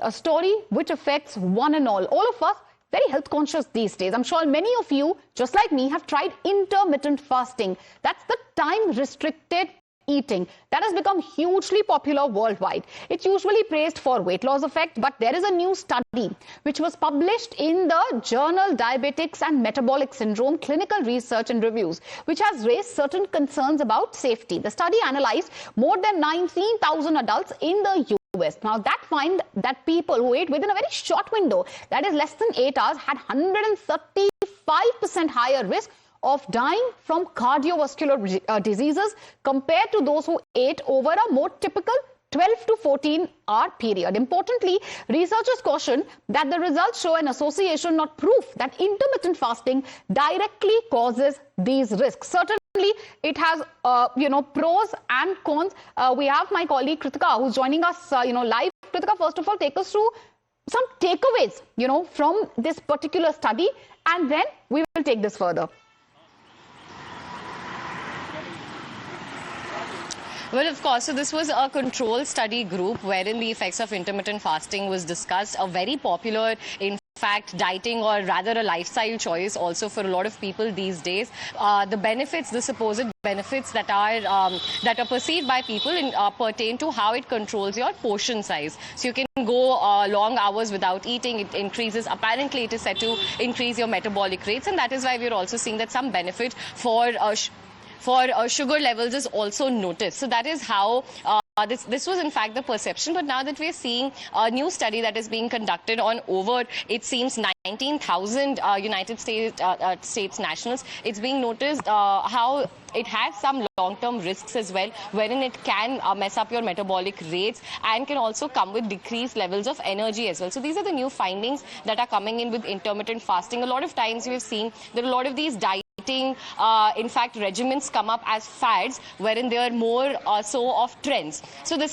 a story which affects one and all of us, very health conscious these days. I'm sure many of you, just like me, have tried intermittent fasting. That's the time restricted eating that has become hugely popular worldwide. It's usually praised for weight loss effect, but there is a new study which was published in the journal Diabetics and Metabolic Syndrome Clinical Research and Reviews, which has raised certain concerns about safety. The study analyzed more than 19,000 adults in the US. Now, that find that people who ate within a very short window, that is less than 8 hours, had 135% higher risk of dying from cardiovascular diseases compared to those who ate over a more typical 12 to 14-hour period. Importantly, researchers caution that the results show an association, not proof, that intermittent fasting directly causes these risks. Certainly, it has, pros and cons. We have my colleague Kritika, who's joining us, live. Kritika, first of all, take us through some takeaways, from this particular study, and then we will take this further. Well, of course, so this was a control study group wherein the effects of intermittent fasting was discussed, a very popular, in fact, dieting or rather a lifestyle choice also for a lot of people these days. The benefits, the supposed benefits that are perceived by people pertain to how it controls your portion size. So you can go long hours without eating. It increases, apparently it is said to increase your metabolic rates, and that is why we're also seeing that some benefit for sugar levels is also noticed. So that is how this was in fact the perception. But now that we're seeing a new study that is being conducted on over, it seems, 19,000 United States nationals, it's being noticed how it has some long-term risks as well, wherein it can mess up your metabolic rates and can also come with decreased levels of energy as well. So these are the new findings that are coming in with intermittent fasting. A lot of times we've seen that a lot of these in fact, regimens come up as fads, wherein they are more so of trends. So this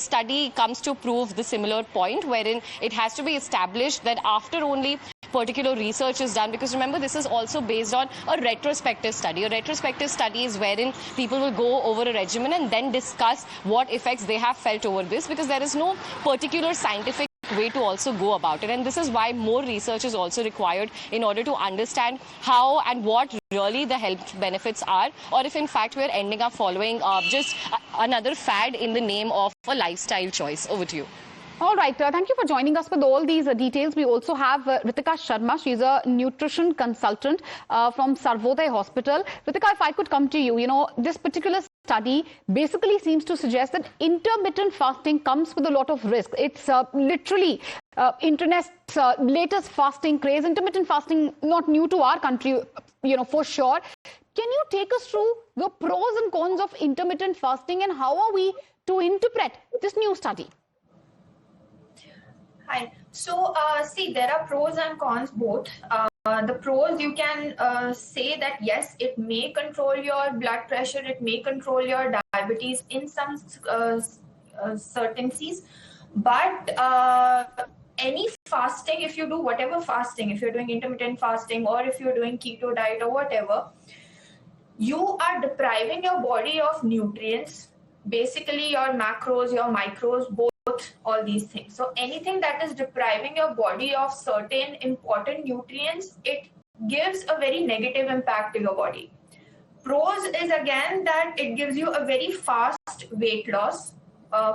study comes to prove the similar point, wherein it has to be established that after only particular research is done, because remember, this is also based on a retrospective study. A retrospective study is wherein people will go over a regimen and then discuss what effects they have felt over this, because there is no particular scientific way to also go about it, and this is why more research is also required in order to understand how and what really the health benefits are, or if in fact we're ending up following just another fad in the name of a lifestyle choice. Over to you. All right, thank you for joining us with all these details. We also have Ritika Sharma. She's a nutrition consultant from Sarvodaya Hospital. Ritika, if I could come to you, this particular study basically seems to suggest that intermittent fasting comes with a lot of risk. It's literally internet's latest fasting craze. Intermittent fasting, not new to our country, for sure. Can you take us through the pros and cons of intermittent fasting, and how are we to interpret this new study? Hi. So, see, there are pros and cons both. The pros, you can say that yes, it may control your blood pressure, it may control your diabetes in some certainties, but any fasting, if you do whatever fasting, if you're doing intermittent fasting or if you're doing keto diet or whatever, you are depriving your body of nutrients, basically your macros, your micros, both, all these things. So anything that is depriving your body of certain important nutrients, it gives a very negative impact to your body. Pros is again that it gives you a very fast weight loss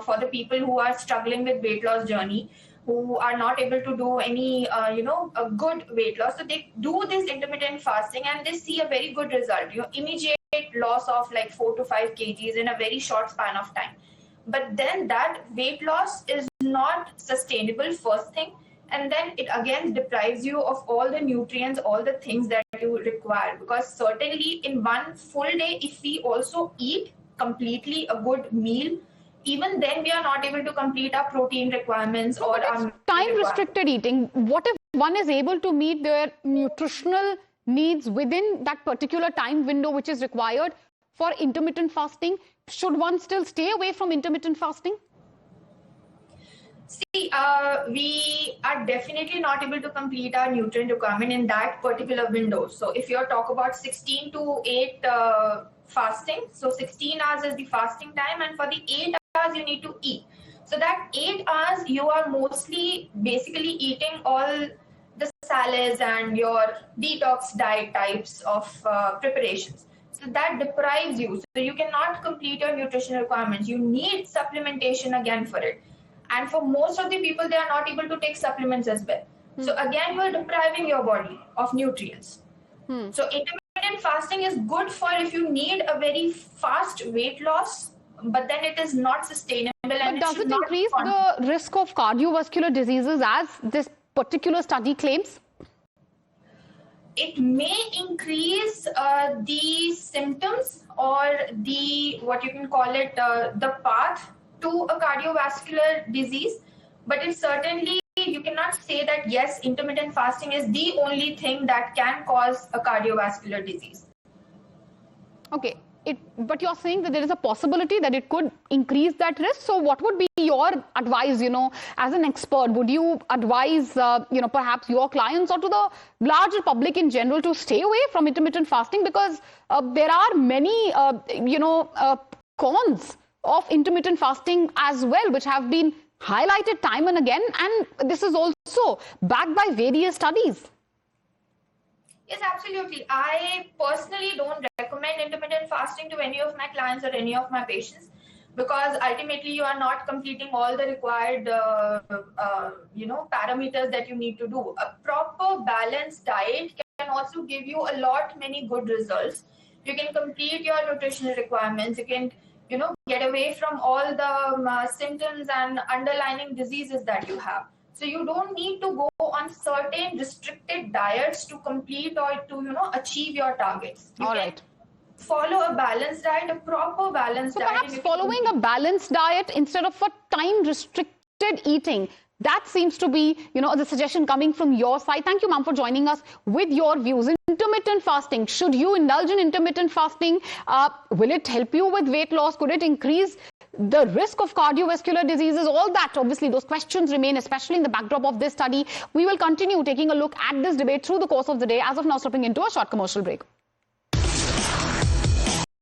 for the people who are struggling with weight loss journey, who are not able to do any, a good weight loss. So they do this intermittent fasting and they see a very good result, immediate loss of like 4 to 5 kgs in a very short span of time. But then that weight loss is not sustainable, first thing. And then it again deprives you of all the nutrients, all the things that you require. Because certainly in one full day, if we also eat completely a good meal, even then we are not able to complete our protein requirements or our time-restricted eating. What if one is able to meet their nutritional needs within that particular time window which is required for intermittent fasting? Should one still stay away from intermittent fasting? See, we are definitely not able to complete our nutrient requirement in that particular window. So if you talk about 16 to 8 fasting, so 16 hours is the fasting time, and for the 8 hours you need to eat. So that 8 hours, you are mostly basically eating all the salads and your detox diet types of preparations. So that deprives you. So you cannot complete your nutritional requirements. You need supplementation again for it. And for most of the people, they are not able to take supplements as well. So again, you are depriving your body of nutrients. So intermittent fasting is good for if you need a very fast weight loss, but then it is not sustainable. But does it increase the risk of cardiovascular diseases as this particular study claims? It may increase the symptoms or the, what you can call it, the path to a cardiovascular disease, but it certainly, you cannot say that yes, intermittent fasting is the only thing that can cause a cardiovascular disease. Okay, but you're saying that there is a possibility that it could increase that risk. So what would be your advice, as an expert? Would you advise, perhaps your clients or to the larger public in general to stay away from intermittent fasting? Because there are many, cons of intermittent fasting as well, which have been highlighted time and again. And this is also backed by various studies. Yes, absolutely. I personally don't recommend intermittent fasting to any of my clients or any of my patients, because ultimately you are not completing all the required, parameters that you need to do. A proper balanced diet can also give you many good results. You can complete your nutritional requirements. You can, get away from all the symptoms and underlying diseases that you have. So you don't need to go on certain restricted diets to complete or to, achieve your targets. You can follow a balanced diet, a proper balanced diet. So perhaps following a balanced diet instead of a time-restricted eating. That seems to be, the suggestion coming from your side. Thank you, ma'am, for joining us with your views. Intermittent fasting. Should you indulge in intermittent fasting? Will it help you with weight loss? Could it increase the risk of cardiovascular diseases? All that, obviously, those questions remain, especially in the backdrop of this study. We will continue taking a look at this debate through the course of the day. As of now, slipping into a short commercial break.